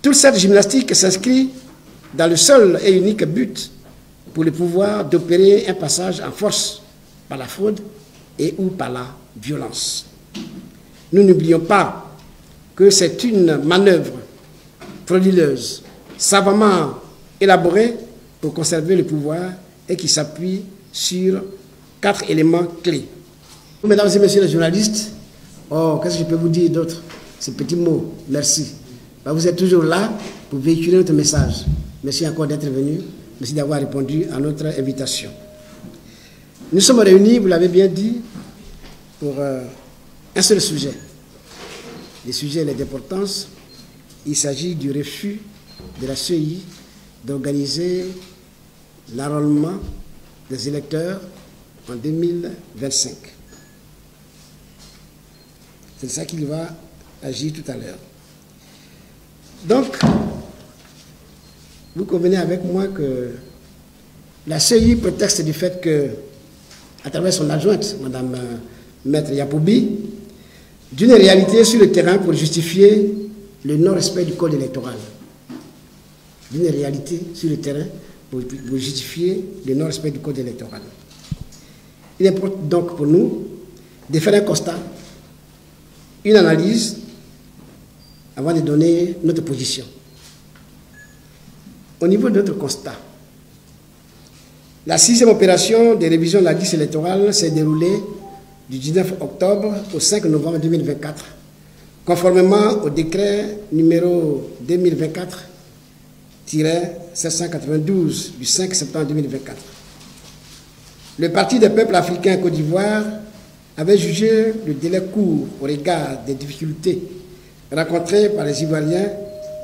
Toute cette gymnastique s'inscrit dans le seul et unique but pour le pouvoir d'opérer un passage en force par la fraude et ou par la violence. Nous n'oublions pas que c'est une manœuvre frauduleuse, savamment élaborée pour conserver le pouvoir et qui s'appuie sur 4 éléments clés. Mesdames et messieurs les journalistes, oh, qu'est-ce que je peux vous dire d'autre? Ces petits mots, merci. Vous êtes toujours là pour véhiculer notre message. Merci encore d'être venu. Merci d'avoir répondu à notre invitation. Nous sommes réunis, vous l'avez bien dit, pour un seul sujet. Le sujet est d'importance. Il s'agit du refus de la CEI d'organiser l'enrôlement des électeurs en 2025. C'est ça qu'il va agir tout à l'heure. Donc, vous convenez avec moi que la CEI prétexte du fait que, à travers son adjointe, Mme Maître Yapoubi, d'une réalité sur le terrain pour justifier le non-respect du code électoral. D'une réalité sur le terrain pour justifier le non-respect du code électoral. Il est donc pour nous de faire un constat, une analyse, avant de donner notre position. Au niveau de notre constat, la 6e opération de révision de la liste électorale s'est déroulée du 19 octobre au 5 novembre 2024, conformément au décret numéro 2024-792 du 5 septembre 2024. Le Parti des peuples africains Côte d'Ivoire avait jugé le délai court au regard des difficultés rencontrées par les Ivoiriens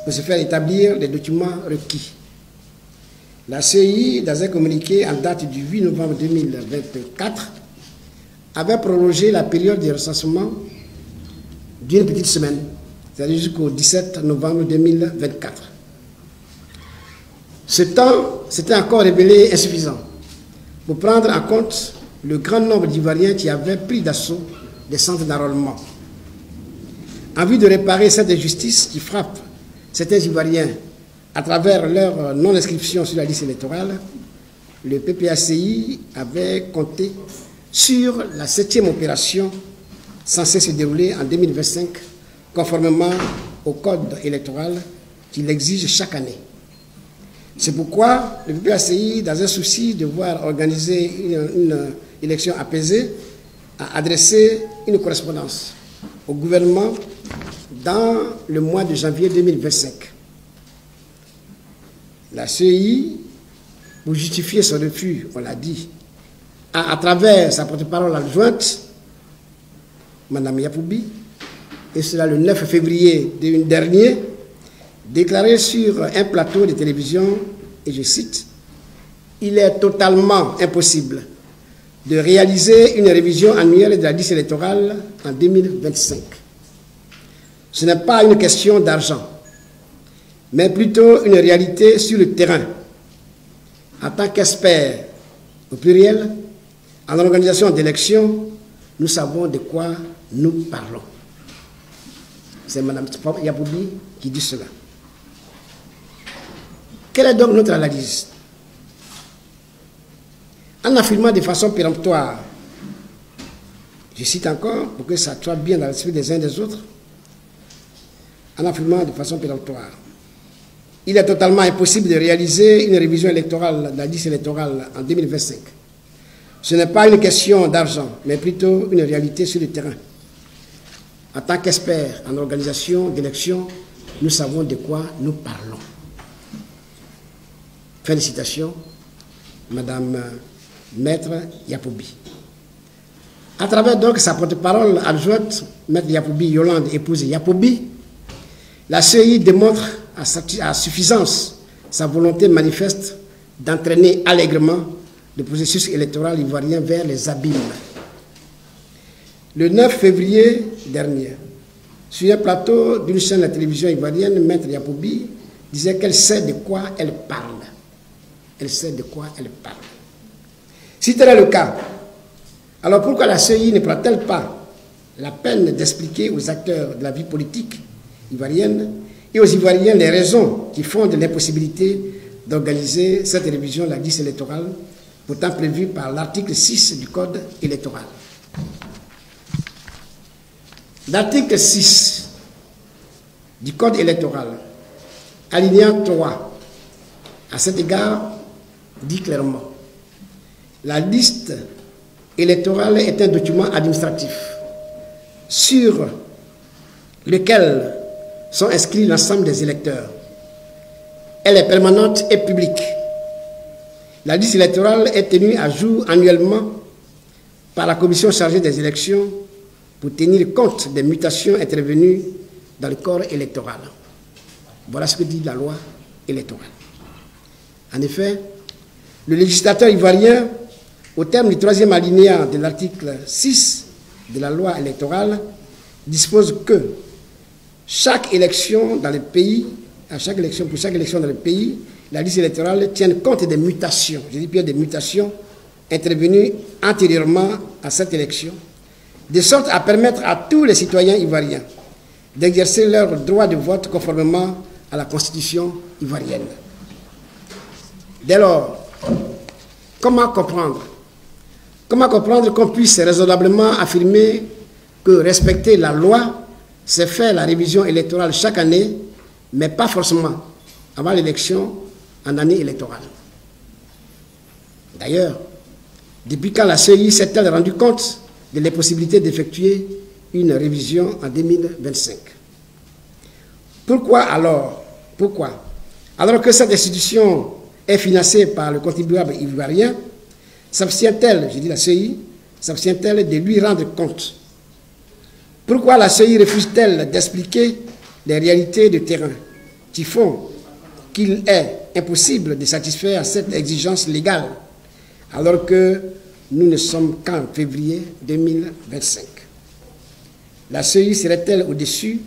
pour se faire établir les documents requis. La CEI, dans un communiqué en date du 8 novembre 2024, avait prolongé la période de recensement d'une petite semaine, c'est-à-dire jusqu'au 17 novembre 2024. Ce temps s'était encore révélé insuffisant pour prendre en compte le grand nombre d'Ivoiriens qui avaient pris d'assaut des centres d'enrôlement. En vue de réparer cette injustice qui frappe certains Ivoiriens à travers leur non-inscription sur la liste électorale, le PPACI avait compté sur la 7e opération censée se dérouler en 2025, conformément au code électoral qui l'exige chaque année. C'est pourquoi le PPACI, dans un souci de voir organiser une élection apaisée, a adressé une correspondance au gouvernement dans le mois de janvier 2025. La CEI, pour justifier son refus, on l'a dit, à travers sa porte-parole adjointe, Mme Yapoubi, et cela le 9 février dernier, déclaré sur un plateau de télévision, et je cite, « Il est totalement impossible de réaliser une révision annuelle de la liste électorale en 2025. Ce n'est pas une question d'argent, mais plutôt une réalité sur le terrain. En tant qu'experts, au pluriel, en organisation d'élections, nous savons de quoi nous parlons. » C'est Mme Yapoubi qui dit cela. Quelle est donc notre analyse? En affirmant de façon péremptoire, je cite encore pour que ça soit bien dans l'esprit des uns et des autres, en affirmant de façon péremptoire, il est totalement impossible de réaliser une révision électorale de la liste électorale en 2025. Ce n'est pas une question d'argent, mais plutôt une réalité sur le terrain. En tant qu'experts en organisation d'élections, nous savons de quoi nous parlons. Félicitations, Madame Maître Yapoubi. À travers donc sa porte-parole adjointe, Maître Yapoubi Yolande, épouse Yapoubi, la CEI démontre à suffisance sa volonté manifeste d'entraîner allègrement le processus électoral ivoirien vers les abîmes. Le 9 février dernier, sur un plateau d'une chaîne de télévision ivoirienne, Maître Yapoubi disait qu'elle sait de quoi elle parle. Elle sait de quoi elle parle. Si tel est le cas, alors pourquoi la CEI ne prend-elle pas la peine d'expliquer aux acteurs de la vie politique ivoirienne et aux Ivoiriens les raisons qui fondent l'impossibilité d'organiser cette révision de la liste électorale, pourtant prévue par l'article 6 du Code électoral. L'article 6 du Code électoral, alinéa 3, à cet égard, dit clairement: la liste électorale est un document administratif sur lequel sont inscrits l'ensemble des électeurs. Elle est permanente et publique. La liste électorale est tenue à jour annuellement par la commission chargée des élections pour tenir compte des mutations intervenues dans le corps électoral. Voilà ce que dit la loi électorale. En effet, le législateur ivoirien, au terme du 3e alinéa de l'article 6 de la loi électorale, dispose que chaque élection dans le pays, pour chaque élection dans le pays, la liste électorale tienne compte des mutations, je dis bien des mutations intervenues antérieurement à cette élection, de sorte à permettre à tous les citoyens ivoiriens d'exercer leur droit de vote conformément à la Constitution ivoirienne. Dès lors, comment comprendre qu'on puisse raisonnablement affirmer que respecter la loi, c'est faire la révision électorale chaque année, mais pas forcément avant l'élection en année électorale? D'ailleurs, depuis quand la CEI s'est-elle rendue compte de l'impossibilité d'effectuer une révision en 2025? Pourquoi alors que cette institution est financée par le contribuable ivoirien, s'abstient-elle, je dis la CEI, s'abstient-elle de lui rendre compte? Pourquoi la CEI refuse-t-elle d'expliquer les réalités de terrain qui font qu'il est impossible de satisfaire à cette exigence légale alors que nous ne sommes qu'en février 2025? La CEI serait-elle au-dessus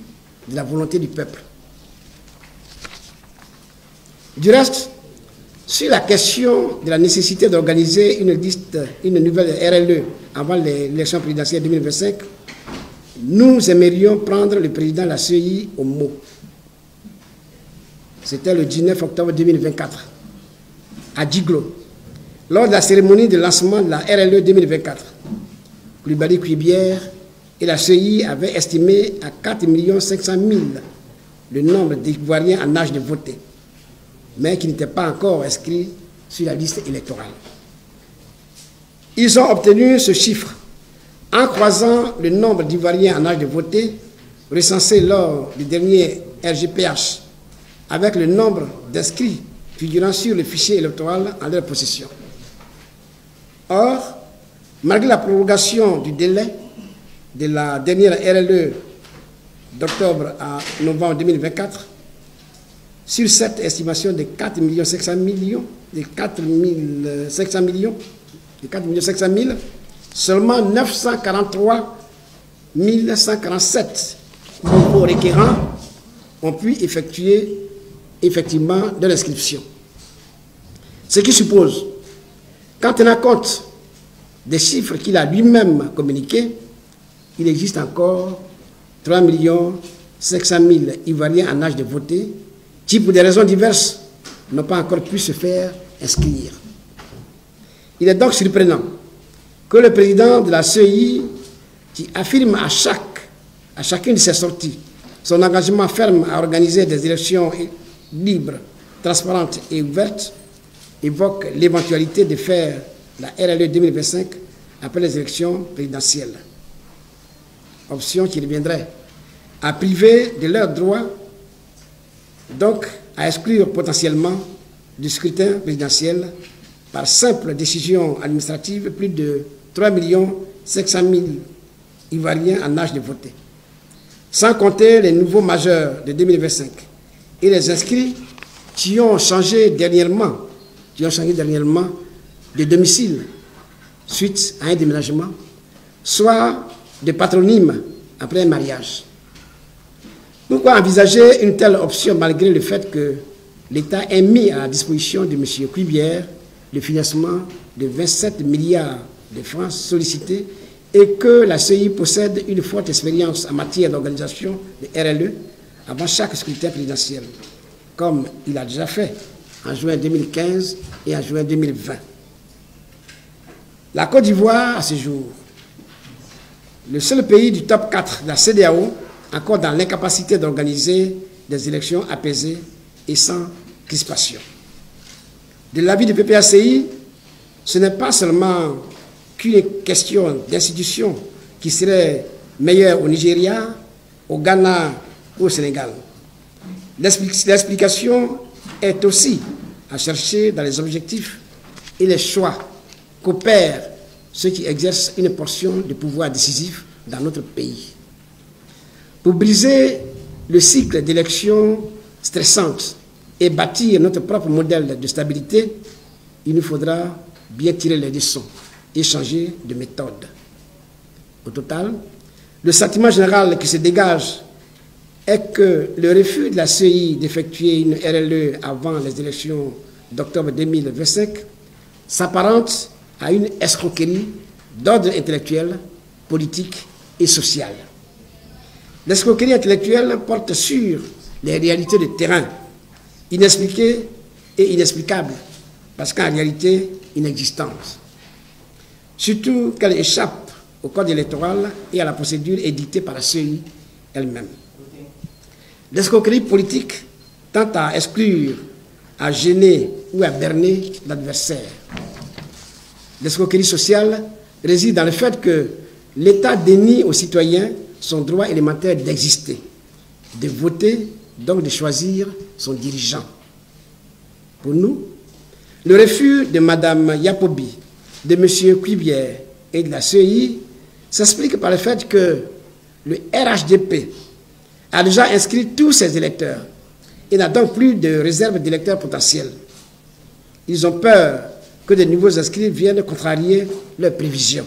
de la volonté du peuple? Du reste, sur la question de la nécessité d'organiser une nouvelle RLE avant l'élection présidentielle 2025, nous aimerions prendre le président de la CEI au mot. C'était le 19 octobre 2024, à Djiglo, lors de la cérémonie de lancement de la RLE 2024. Coulibaly Kuibière et la CEI avaient estimé à 4 500 000 le nombre d'Ivoiriens en âge de voter, mais qui n'étaient pas encore inscrits sur la liste électorale. Ils ont obtenu ce chiffre en croisant le nombre d'Ivoiriens en âge de voter recensé lors du dernier RGPH avec le nombre d'inscrits figurant sur le fichier électoral en leur possession. Or, malgré la prorogation du délai de la dernière RLE d'octobre à novembre 2024, sur cette estimation de 4 500 000, seulement 943 147 nouveaux requérants ont pu effectuer effectivement de l'inscription. Ce qui suppose qu'en tenant compte des chiffres qu'il a lui-même communiqués, il existe encore 3 500 000 Ivoiriens en âge de voter qui, pour des raisons diverses, n'ont pas encore pu se faire inscrire. Il est donc surprenant que le président de la CEI, qui affirme à chacune de ses sorties son engagement ferme à organiser des élections libres, transparentes et ouvertes, évoque l'éventualité de faire la RLE 2025 après les élections présidentielles. Option qui reviendrait à priver de leurs droits, donc à exclure potentiellement du scrutin présidentiel par simple décision administrative plus de 3 500 000 Ivoiriens en âge de voter, sans compter les nouveaux majeurs de 2025 et les inscrits qui ont changé dernièrement de domicile suite à un déménagement, soit de patronyme après un mariage. Pourquoi envisager une telle option malgré le fait que l'État ait mis à la disposition de M. Kuibière le financement de 27 milliards de francs sollicités et que la CEI possède une forte expérience en matière d'organisation de RLE avant chaque scrutin présidentiel, comme il a déjà fait en juin 2015 et en juin 2020. La Côte d'Ivoire, à ce jour, le seul pays du top 4 de la CEDEAO, encore dans l'incapacité d'organiser des élections apaisées et sans crispation. De l'avis du PPACI, ce n'est pas seulement qu'une question d'institution qui serait meilleure au Nigeria, au Ghana ou au Sénégal. L'explication est aussi à chercher dans les objectifs et les choix qu'opèrent ceux qui exercent une portion de pouvoir décisif dans notre pays. Pour briser le cycle d'élections stressantes et bâtir notre propre modèle de stabilité, il nous faudra bien tirer les leçons et changer de méthode. Au total, le sentiment général qui se dégage est que le refus de la CEI d'effectuer une RLE avant les élections d'octobre 2025 s'apparente à une escroquerie d'ordre intellectuel, politique et social. L'escroquerie intellectuelle porte sur les réalités de terrain, inexpliquées et inexplicables, parce qu'en réalité inexistantes. Surtout qu'elle échappe au code électoral et à la procédure édictée par la CEI elle-même. L'escroquerie politique tend à exclure, à gêner ou à berner l'adversaire. L'escroquerie sociale réside dans le fait que l'État dénie aux citoyens son droit élémentaire d'exister, de voter, donc de choisir son dirigeant. Pour nous, le refus de Mme Yapobi, de M. Cuibière et de la CEI s'explique par le fait que le RHDP a déjà inscrit tous ses électeurs et n'a donc plus de réserve d'électeurs potentiels. Ils ont peur que de nouveaux inscrits viennent contrarier leurs prévisions.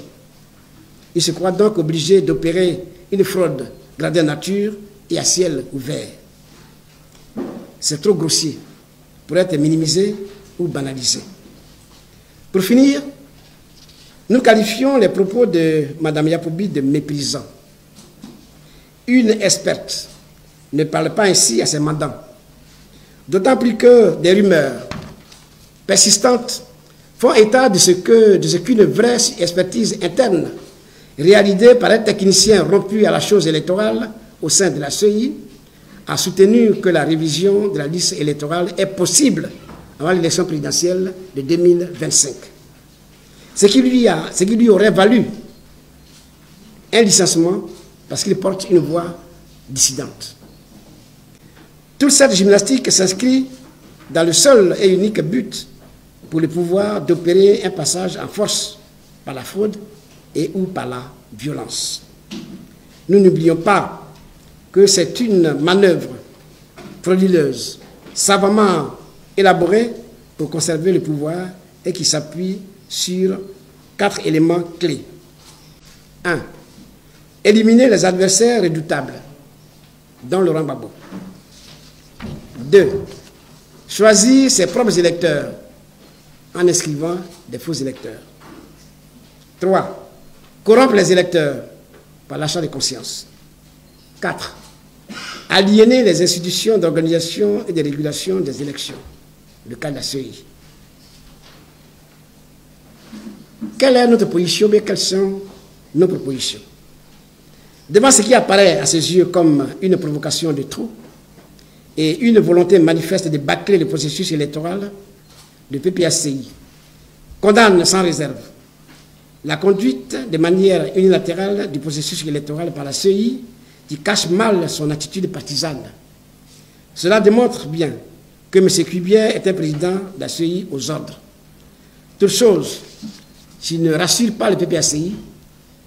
Ils se croient donc obligés d'opérer une fraude grandeur nature et à ciel ouvert. C'est trop grossier pour être minimisé ou banalisé. Pour finir, nous qualifions les propos de Mme Yapobi de méprisants. Une experte ne parle pas ainsi à ses mandants, d'autant plus que des rumeurs persistantes font état de ce qu'une vraie expertise interne réalisée par un technicien rompu à la chose électorale au sein de la CEI a soutenu que la révision de la liste électorale est possible avant l'élection présidentielle de 2025. Ce qui lui aurait valu un licenciement parce qu'il porte une voix dissidente. Toute cette gymnastique s'inscrit dans le seul et unique but pour le pouvoir d'opérer un passage en force par la fraude et ou par la violence. Nous n'oublions pas que c'est une manœuvre frauduleuse, savamment élaborée pour conserver le pouvoir et qui s'appuie sur 4 éléments clés. 1. Éliminer les adversaires redoutables, dont Laurent Gbagbo. 2. Choisir ses propres électeurs en inscrivant des faux électeurs. 3. Corrompre les électeurs par l'achat de conscience. 4. Aliéner les institutions d'organisation et de régulation des élections, le cas de la CEI. Quelle est notre position, mais quelles sont nos propositions? Devant ce qui apparaît à ses yeux comme une provocation de trop et une volonté manifeste de bâcler le processus électoral, le PPACI condamne sans réserve la conduite de manière unilatérale du processus électoral par la CEI qui cache mal son attitude partisane. Cela démontre bien que M. Cuibière est un président de la CEI aux ordres. Toute chose, s'il ne rassure pas le PPACI,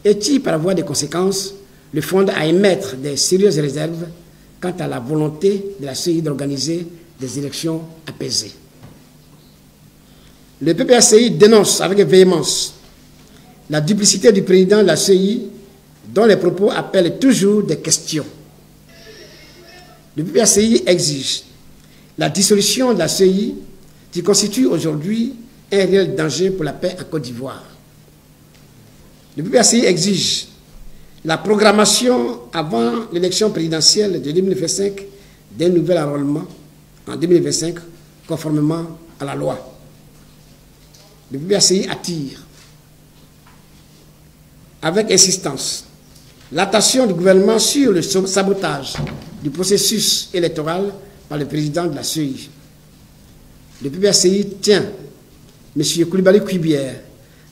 et qui, par voie de conséquences, le fonde à émettre des sérieuses réserves quant à la volonté de la CEI d'organiser des élections apaisées. Le PPACI dénonce avec véhémence la duplicité du président de la CEI dont les propos appellent toujours des questions. Le PPACI exige la dissolution de la CEI qui constitue aujourd'hui un réel danger pour la paix en Côte d'Ivoire. Le PPACI exige la programmation avant l'élection présidentielle de 2025 d'un nouvel enrôlement en 2025, conformément à la loi. Le PPACI attire avec insistance l'attention du gouvernement sur le sabotage du processus électoral par le président de la CEI. Le PPACI tient M. Coulibaly Kouibière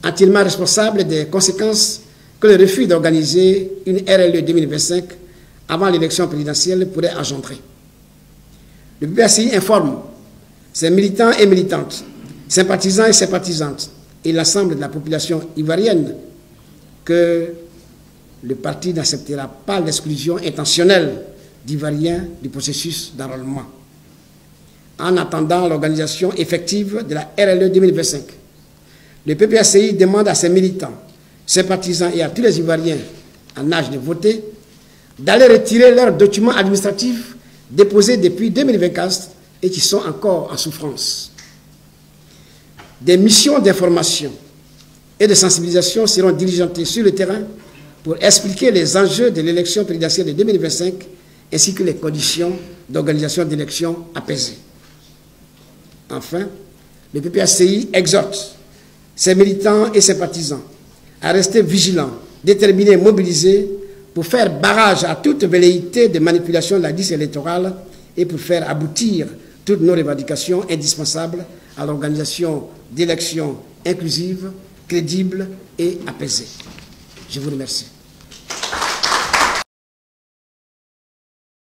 entièrement responsable des conséquences que le refus d'organiser une RLE 2025 avant l'élection présidentielle pourrait engendrer. Le PPACI informe ses militants et militantes, sympathisants et sympathisantes et l'ensemble de la population ivoirienne que le parti n'acceptera pas l'exclusion intentionnelle d'Ivoiriens du processus d'enrôlement. En attendant l'organisation effective de la RLE 2025, le PPACI demande à ses militants, sympathisants et à tous les Ivoiriens en âge de voter d'aller retirer leurs documents administratifs déposés depuis 2024 et qui sont encore en souffrance. Des missions d'information et de sensibilisation seront diligentées sur le terrain pour expliquer les enjeux de l'élection présidentielle de 2025 ainsi que les conditions d'organisation d'élections apaisées. Enfin, le PPACI exhorte ses militants et ses sympathisants à rester vigilants, déterminés et mobilisés pour faire barrage à toute velléité de manipulation de la liste électorale et pour faire aboutir toutes nos revendications indispensables à l'organisation d'élections inclusives, crédibles et apaisées. Je vous remercie.